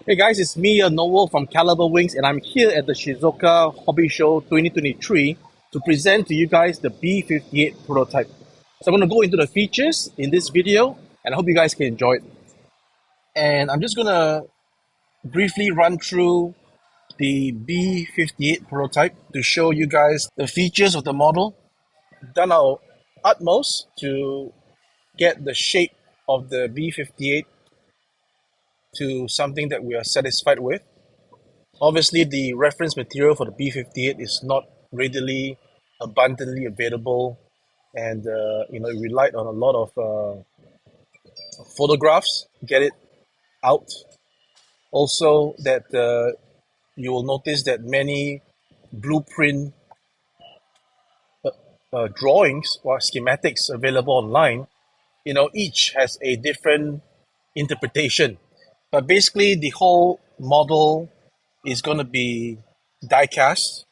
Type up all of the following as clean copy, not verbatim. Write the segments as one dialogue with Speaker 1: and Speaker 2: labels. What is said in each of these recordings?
Speaker 1: Hey guys, it's me, Noel from Calibre Wings, and I'm here at the Shizuoka Hobby Show 2023 to present to you guys the B-58 prototype. So I'm going to go into the features in this video, and I hope you guys can enjoy it. And I'm just going to briefly run through the B-58 prototype to show you guys the features of the model. Done our utmost to get the shape of the B-58 to something that we are satisfied with. Obviously, the reference material for the B-58 is not readily, abundantly available, and it relied on a lot of photographs to get it out. Also, that you will notice that many blueprint drawings or schematics available online, each has a different interpretation. But basically, the whole model is going to be die cast,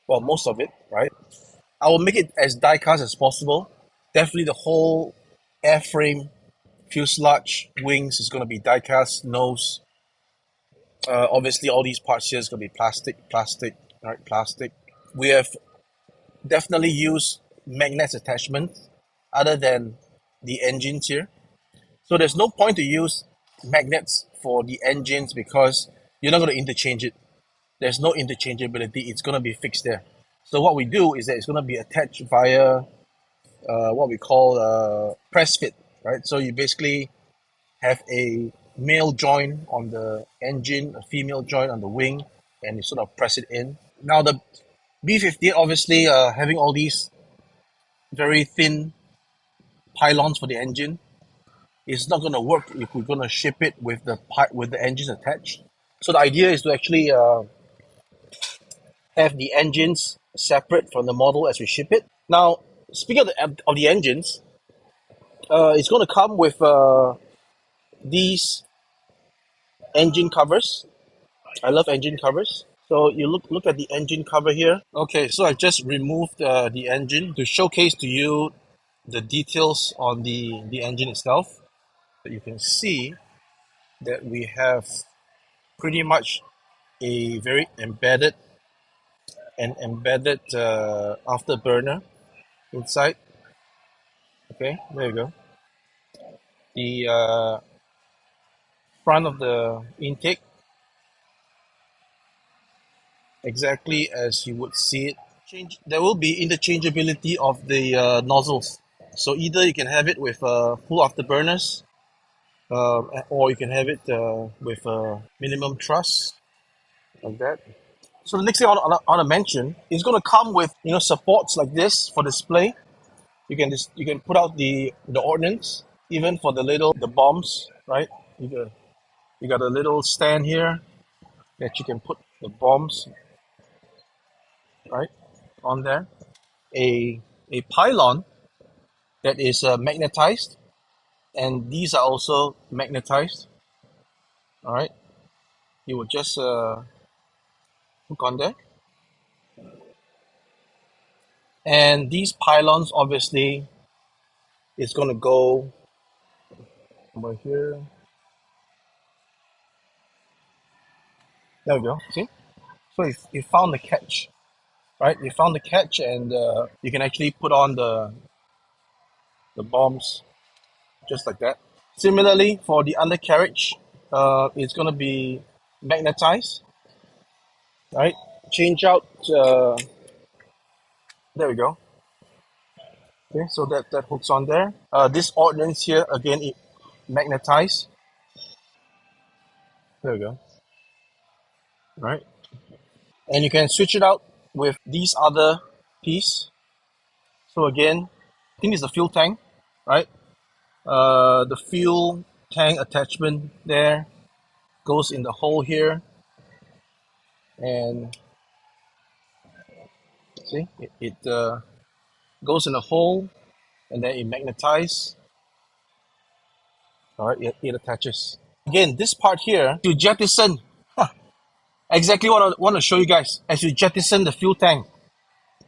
Speaker 1: well, most of it, right? I will make it as die cast as possible. Definitely the whole airframe, fuselage, wings is going to be die cast. Nose, obviously all these parts here is going to be plastic, right? Plastic. We have definitely used magnets attachment other than the engines here. So there's no point to use magnets for the engines because you're not going to interchange it. There's no interchangeability. It's going to be fixed there. So what we do is that it's going to be attached via what we call press fit, right? So you basically have a male joint on the engine, a female joint on the wing, and you sort of press it in. Now the B-58 obviously having all these very thin pylons for the engine is not going to work if we're going to ship it with the engines attached. So the idea is to actually have the engines separate from the model as we ship it. Now, speaking of the engines, it's going to come with these engine covers. I love engine covers. So you look at the engine cover here. Okay, so I just removed the engine to showcase to you the details on the engine itself. You can see that we have pretty much a very embedded afterburner inside. Okay, there you go. The front of the intake, exactly as you would see it. There will be interchangeability of the nozzles. So either you can have it with full afterburners, or you can have it with minimum thrust, like that. So the next thing I want to mention is going to come with supports like this for display. You can put out the ordnance, even for the bombs, right? You got a little stand here that you can put the bombs, right, on there. A pylon that is magnetized, and these are also magnetized. All right, you would just hook on there, and these pylons obviously is going to go over here. There we go. See, so you found the catch, right? You found the catch, and you can actually put on the bombs just like that. Similarly, for the undercarriage, it's going to be magnetized, right? Change out. There we go. Okay, so that hooks on there. This ordnance here again, it magnetized. There we go. Right, and you can switch it out with these other piece. So again, I think it's the fuel tank, right? The fuel tank attachment there goes in the hole here, and see it goes in a hole, and then it magnetizes. All right, it attaches. Again, this part here, you jettison. Exactly what I want to show you guys. As you jettison the fuel tank,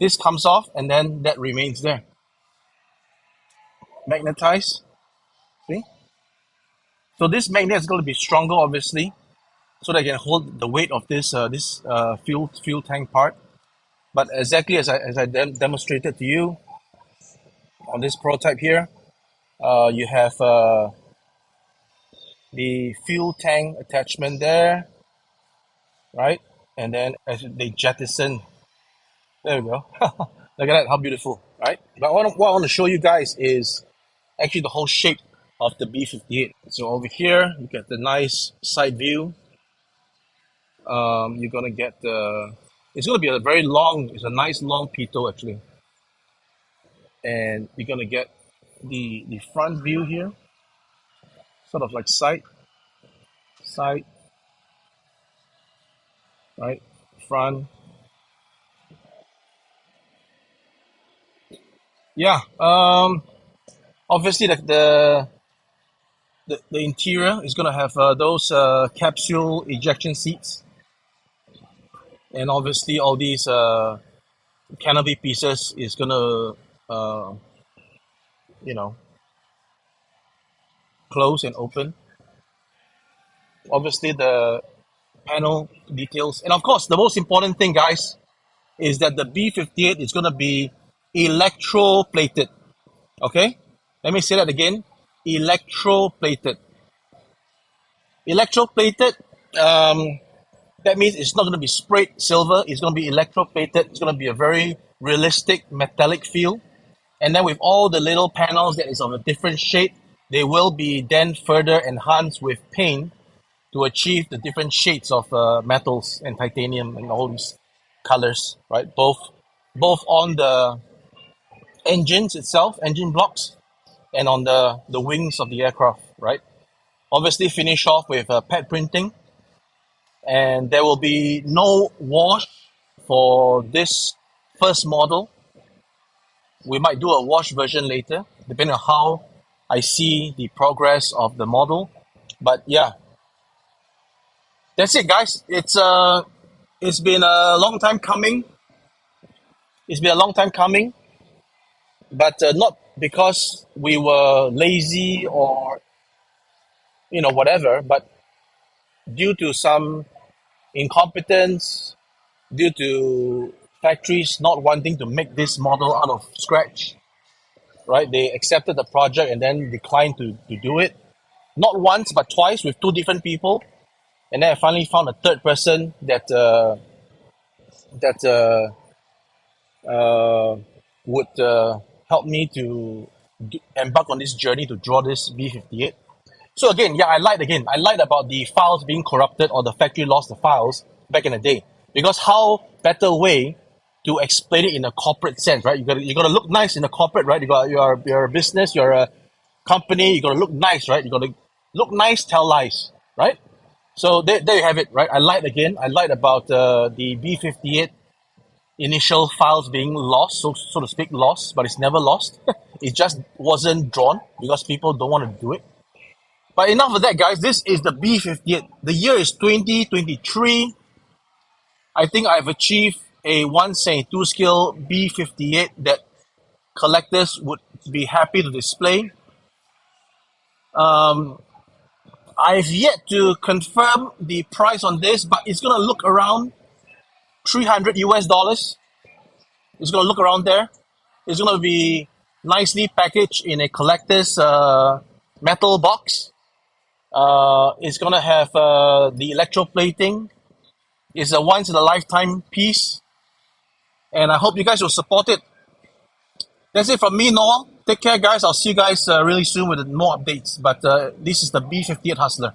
Speaker 1: this comes off, and then that remains there. Magnetize. See? So this magnet is going to be stronger, obviously, so that I can hold the weight of this fuel tank part. But exactly as I demonstrated to you on this prototype here, you have the fuel tank attachment there, right? And then as they jettison, there we go. Look at that, how beautiful, right? But what I want to show you guys is actually the whole shape of the B-58. So over here, you get the nice side view. You're gonna get it's gonna be a very long, it's a nice long pitot actually. And you're gonna get the front view here, sort of like side, right? Front. Yeah. Obviously the interior is gonna have those capsule ejection seats, and obviously all these canopy pieces is gonna uh, you know close and open. Obviously the panel details, and of course the most important thing, guys, is that the B-58 is gonna be electroplated. Okay, let me say that again. Electroplated. Electroplated. Um, that means it's not going to be sprayed silver. It's going to be electroplated. It's going to be a very realistic metallic feel. And then with all the little panels that is of a different shade, they will be then further enhanced with paint to achieve the different shades of metals and titanium and all these colors, right? Both on the engines itself, engine blocks, and on the wings of the aircraft, right? Obviously, finish off with pad printing, and there will be no wash for this first model. We might do a wash version later, depending on how I see the progress of the model. But yeah, that's it, guys. It's been a long time coming. It's been a long time coming, but not because we were lazy or whatever, but due to some incompetence, due to factories not wanting to make this model out of scratch, right? They accepted the project and then declined to do it. Not once, but twice with two different people. And then I finally found a third person that would help me to embark on this journey to draw this B-58. So again, yeah, I lied about the files being corrupted or the factory lost the files back in the day. Because how better way to explain it in a corporate sense, right? You gotta look nice in a corporate, right? You're a business, you're a company, you gotta look nice, right? You gotta look nice, tell lies, right? So there you have it, right? I lied again. I lied about the B-58 initial files being lost, so to speak, lost, but it's never lost. It just wasn't drawn because people don't want to do it. But enough of that, guys. This is the B-58. The year is 2023. I think I've achieved a 172 scale B-58 that collectors would be happy to display. I've yet to confirm the price on this, but it's gonna look around 300 US dollars. It's gonna look around there. It's gonna be nicely packaged in a collector's metal box. It's gonna have the electroplating. It's a once in a lifetime piece, and I hope you guys will support it. That's it from me, Noel. Take care, guys. I'll see you guys really soon with more updates. But this is the B-58 Hustler.